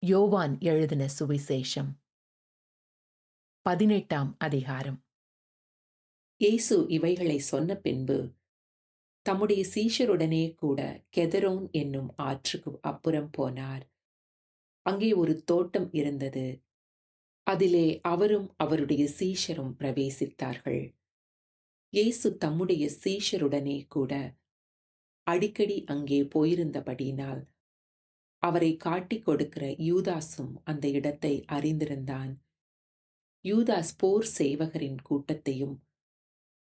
யோவான் எழுதின சுவிசேஷம் 18ஆம் அதிகாரம். இயேசு இவைகளை சொன்ன பின்பு தம்முடைய சீஷருடனே கூட கெதரோன் என்னும் ஆற்றுக்கு அப்புறம் போனார். அங்கே ஒரு தோட்டம் இருந்தது. அதிலே அவரும் அவருடைய சீஷரும் பிரவேசித்தார்கள். இயேசு தம்முடைய சீஷருடனே கூட அடிக்கடி அங்கே போயிருந்தபடியினால் அவரை காட்டிக் கொடுக்கிற யூதாசும் அந்த இடத்தை அறிந்திருந்தான். யூதாஸ் போர் சேவகரின் கூட்டத்தையும்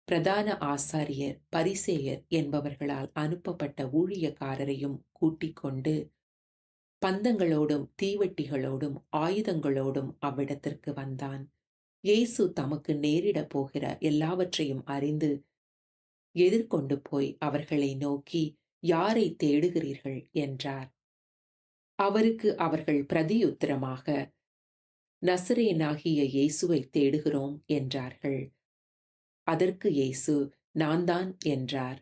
பிரதான ஆசாரியர் பரிசேயர் என்பவர்களால் அனுப்பப்பட்ட ஊழியக்காரரையும் கூட்டிக் கொண்டு பந்தங்களோடும் தீவெட்டிகளோடும் ஆயுதங்களோடும் அவ்விடத்திற்கு வந்தான். இயேசு தமக்கு நேரிடப் போகிற எல்லாவற்றையும் அறிந்து எதிர்கொண்டு போய் அவர்களை நோக்கி, யாரை தேடுகிறீர்கள் என்றார். அவருக்கு அவர்கள் பிரதியுத்தரமாக, நசரேயனாகிய இயேசுவை தேடுகிறோம் என்றார்கள். அதற்கு இயேசு, நான்தான் என்றார்.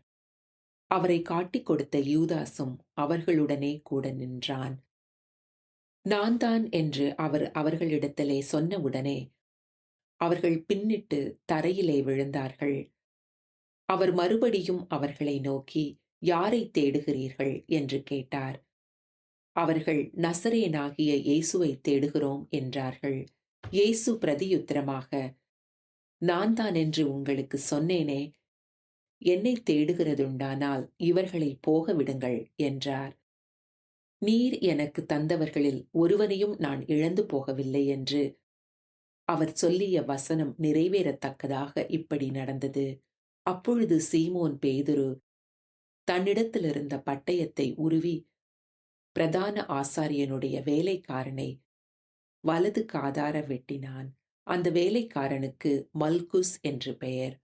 அவரை காட்டிக் கொடுத்த யூதாசும் அவர்களுடனே கூட நின்றான். நான் தான் என்று அவர் அவர்களிடத்திலே சொன்னவுடனே அவர்கள் பின்னிட்டு தரையிலே விழுந்தார்கள். அவர் மறுபடியும் அவர்களை நோக்கி, யாரை தேடுகிறீர்கள் என்று கேட்டார். அவர்கள் நசரேயனாகிய இயேசுவை தேடுகிறோம் என்றார்கள். இயேசு பிரதியுத்தரமாக, நான் தான் என்று உங்களுக்கு சொன்னேனே, என்னை தேடுகிறதுண்டானால் இவர்களை போக விடுங்கள் என்றார். நீர் எனக்கு தந்தவர்களில் ஒருவனையும் நான் இழந்து போகவில்லை என்று அவர் சொல்லிய வசனம் நிறைவேறத்தக்கதாக இப்படி நடந்தது. அப்பொழுது சீமோன் பேதுரு தன்னிடத்திலிருந்த பட்டயத்தை உருவி பிரதான ஆசாரியனுடைய வேலைக்காரனை வலது காதார வெட்டினான். அந்த வேலைக்காரனுக்கு மல்குஸ் என்று பெயர்.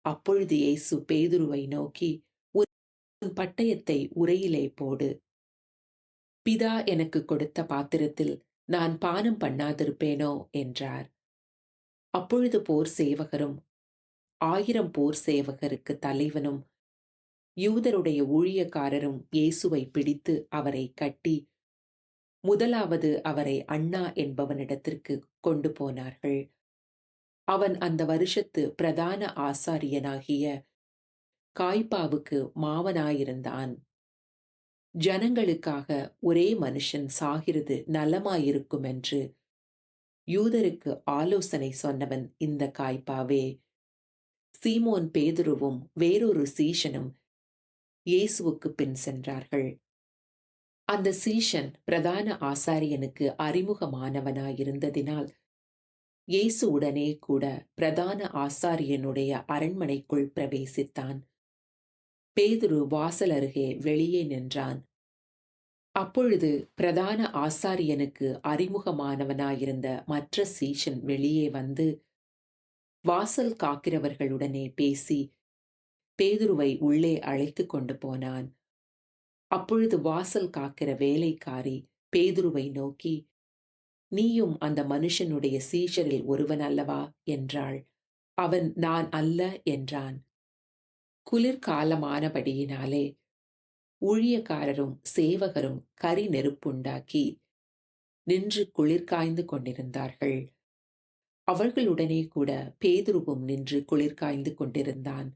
அப்பொழுது இயேசு பேதுருவை நோக்கி, உன் பட்டயத்தை உறையிலே போடு. பிதா எனக்கு கொடுத்த பாத்திரத்தில் நான் பானம் பண்ணாதிருப்பேனோ என்றார். அப்பொழுது போர் சேவகரும் 1000 போர் சேவகருக்கு தலைவனும் யூதருடைய ஊழியக்காரரும் இயேசுவை பிடித்து அவரை கட்டி முதலாவது அவரை அண்ணா என்பவனிடத்திற்கு கொண்டு போனார்கள். அவன் அந்த வருஷத்து பிரதான ஆசாரியனாகிய காய்பாவுக்கு மாவனாயிருந்தான். ஜனங்களுக்காக ஒரே மனுஷன் சாகிறது நலமாயிருக்கும் என்று யூதருக்கு ஆலோசனை சொன்னவன் இந்த காய்பாவே. சீமோன் பேதுருவும் வேறொரு சீஷனும் இயேசுவுக்கு பின் சென்றார்கள். அந்த சீஷன் பிரதான ஆசாரியனுக்கு அறிமுகமானவனாயிருந்ததினால் இயேசு உடனே கூட பிரதான ஆசாரியனுடைய அரண்மனைக்குள் பிரவேசித்தான். பேதுரு வாசல் அருகே வெளியே நின்றான். அப்பொழுது பிரதான ஆசாரியனுக்கு அறிமுகமானவனாயிருந்த மற்ற சீஷன் வெளியே வந்து வாசல் காக்கிறவர்களுடனே பேசி பேதுருவை உள்ளே அழைத்துக் கொண்டு போனான். அப்பொழுது வாசல் காக்கிற வேலைக்காரி பேதுருவை நோக்கி, நீயும் அந்த மனுஷனுடைய சீஷரில் ஒருவன் அல்லவா என்றாள். அவன், நான் அல்ல என்றான். குளிர்காலமானபடியினாலே ஊழியக்காரரும் சேவகரும் கரி நெருப்புண்டாக்கி நின்று குளிர்காய்ந்து கொண்டிருந்தார்கள். அவர்களுடனே கூட பேதுருவும் நின்று குளிர்காய்ந்து கொண்டிருந்தான்.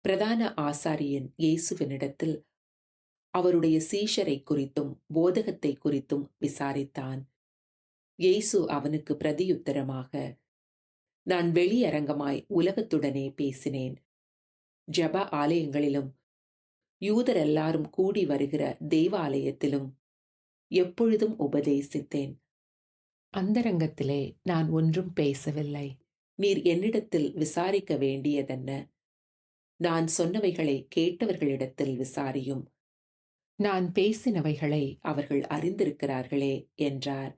பிரதான ஆசாரியன் இயேசுவினிடத்தில் அவருடைய சீஷரை குறித்தும் போதகத்தை குறித்தும் விசாரித்தான். இயேசு அவனுக்கு பிரதியுத்தரமாக, நான் வெளியரங்கமாய் உலகத்துடனே பேசினேன். ஜெப ஆலயங்களிலும் யூதர் எல்லாரும் கூடி வருகிற தேவாலயத்திலும் எப்பொழுதும் உபதேசித்தேன். அந்தரங்கத்திலே நான் ஒன்றும் பேசவில்லை. நீர் என்னிடத்தில் விசாரிக்க வேண்டியதென்ன? நான் சொன்னவைகளை கேட்டவர்களிடத்தில் விசாரியும். நான் பேசினவைகளை அவர்கள் அறிந்திருக்கிறார்களே என்றார்.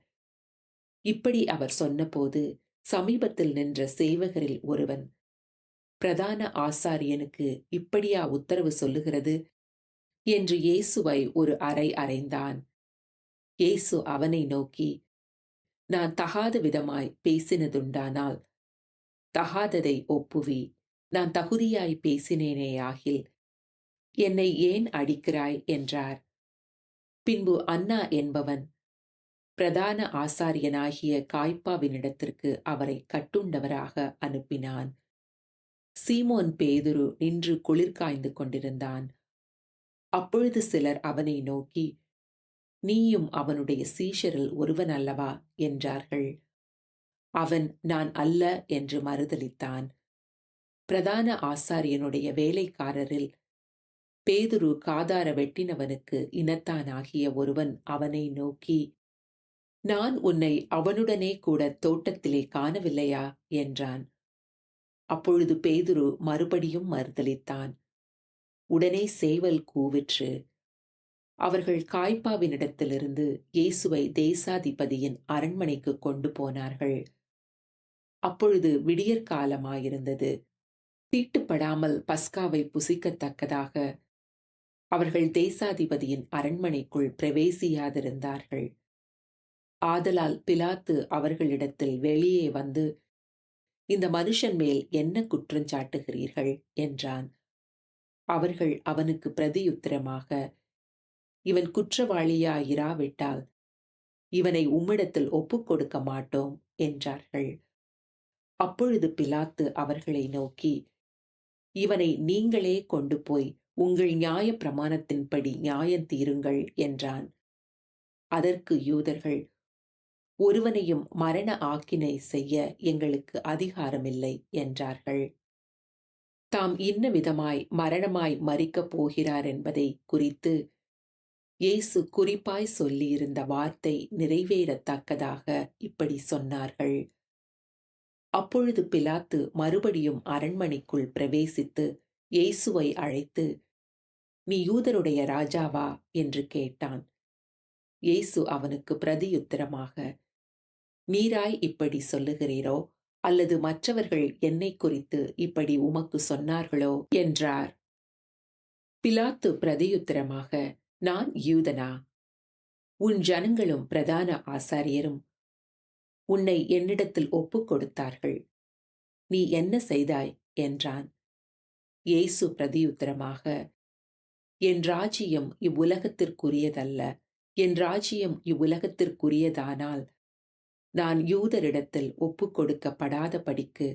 இப்படி அவர் சொன்னபோது சமீபத்தில் நின்ற சேவகரில் ஒருவன், பிரதான ஆசாரியனுக்கு இப்படியா உத்தரவு சொல்லுகிறது என்று இயேசுவை ஒரு அறை அறைந்தான். இயேசு அவனை நோக்கி, நான் தகாத விதமாய் பேசினதுண்டானால் தகாததை ஒப்புவி. நான் தகுதியாய் பேசினேனேயாகில் என்னை ஏன் அடிக்கிறாய் என்றார். பின்பு அன்னா என்பவன், பிரதான ஆசாரியனாகிய காய்பாவினிடத்திற்கு அவரை கட்டுண்டவராக அனுப்பினான். சீமோன் பேதுரு நின்று குளிர் காய்ந்து கொண்டிருந்தான். அப்பொழுது சிலர் அவனை நோக்கி, நீயும் அவனுடைய சீஷரில் ஒருவன் அல்லவா என்றார்கள். அவன், நான் அல்ல என்று மறுதலித்தான். பிரதான ஆசாரியனுடைய வேலைக்காரரில் பேதுரு காதார வெட்டினவனுக்கு இனத்தானாகிய ஒருவன் அவனை நோக்கி, நான் உன்னை அவனுடனே கூட தோட்டத்திலே காணவில்லையா என்றான். அப்பொழுது பேதுரு மறுபடியும் மறுதலித்தான். உடனே சேவல் கூவிற்று. அவர்கள் காய்பாவினிடத்திலிருந்து இயேசுவை தேசாதிபதியின் அரண்மனைக்கு கொண்டு போனார்கள். அப்பொழுது விடியற்காலமாயிருந்தது. தீட்டுப்படாமல் பஸ்காவை புசிக்கத்தக்கதாக அவர்கள் தேசாதிபதியின் அரண்மனைக்குள் பிரவேசியாதிருந்தார்கள். ஆதலால் பிலாத்து அவர்களிடத்தில் வெளியே வந்து, இந்த மனுஷன் மேல் என்ன குற்றஞ்சாட்டுகிறீர்கள் என்றான். அவர்கள் அவனுக்கு பிரதியுத்தரமாக, இவன் குற்றவாளியாயிராவிட்டால் இவனை உம்மிடத்தில் ஒப்புக் கொடுக்க மாட்டோம் என்றார்கள். அப்பொழுது பிலாத்து அவர்களை நோக்கி, இவனை நீங்களே கொண்டு போய் உங்கள் நியாய பிரமாணத்தின்படி நியாயந்தீருங்கள் என்றான். அதற்கு யூதர்கள், ஒருவனையும் மரண ஆக்கினை செய்ய எங்களுக்கு அதிகாரமில்லை என்றார்கள். தாம் இன்ன விதமாய் மரணமாய் மரிக்கப் போகிறார் என்பதை குறித்து இயேசு குறிப்பாய் சொல்லியிருந்த வார்த்தை நிறைவேறத்தக்கதாக இப்படி சொன்னார்கள். அப்பொழுது பிலாத்து மறுபடியும் அரண்மனைக்குள் பிரவேசித்து இயேசுவை அழைத்து, நீ யூதருடைய ராஜாவா என்று கேட்டான். இயேசு அவனுக்கு பிரதியுத்தரமாக, நீராய் இப்படி சொல்லுகிறீரோ அல்லது மற்றவர்கள் என்னை குறித்து இப்படி உமக்கு சொன்னார்களோ என்றார். பிலாத்து பிரதியுத்தரமாக, நான் யூதனா? உன் ஜனங்களும் பிரதான ஆசாரியரும் உன்னை என்னிடத்தில் ஒப்புக் கொடுத்தார்கள். நீ என்ன செய்தாய் என்றான். இயேசு பிரதியுத்தரமாக, என் ராஜ்யம் இவ்வுலகத்திற்குரியதல்ல. என் ராஜ்யம் இவ்வுலகத்திற்குரியதானால் நான் யூதரிடத்தில் ஒப்புக் கொடுக்கப்படாதபடிக்கு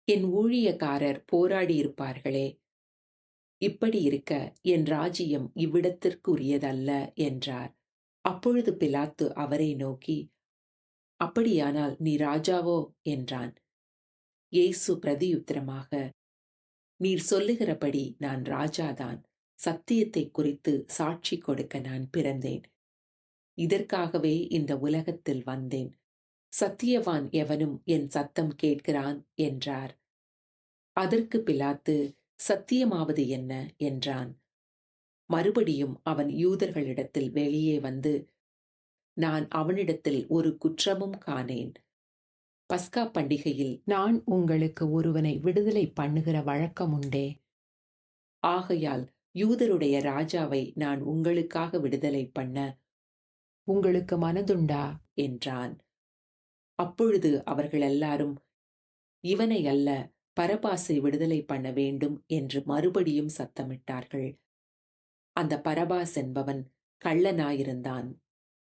என் ஊழியக்காரர் போராடியிருப்பார்களே. இப்படி இருக்க என் ராஜ்யம் இவ்விடத்திற்குரியதல்ல என்றார். அப்பொழுது பிலாத்து அவரை நோக்கி, அப்படியானால் நீ ராஜாவோ என்றான். இயேசு பிரதியுத்தரமாக, நீர் சொல்லுகிறபடி நான் ராஜாதான். சத்தியத்தை குறித்து சாட்சி கொடுக்க நான் பிறந்தேன். இதற்காகவே இந்த உலகத்தில் வந்தேன். சத்தியவான் எவனும் என் சத்தம் கேட்கிறான் என்றார். அதற்கு பிலாத்து, சத்தியமாவது என்ன என்றான். மறுபடியும் அவன் யூதர்களிடத்தில் வெளியே வந்து, நான் அவனிடத்தில் ஒரு குற்றமும் காணேன். பஸ்கா பண்டிகையில் நான் உங்களுக்கு ஒருவனை விடுதலை பண்ணுகிற வழக்கம் உண்டே. ஆகையால் யூதருடைய ராஜாவை நான் உங்களுக்காக விடுதலை பண்ண உங்களுக்கு மனதுண்டா என்றான். அப்பொழுது அவர்கள் எல்லாரும், இவனை அல்ல, பரபாசை விடுதலை பண்ண வேண்டும் என்று மறுபடியும் சத்தமிட்டார்கள். அந்த பரபாஸ் என்பவன் கள்ளனாயிருந்தான்.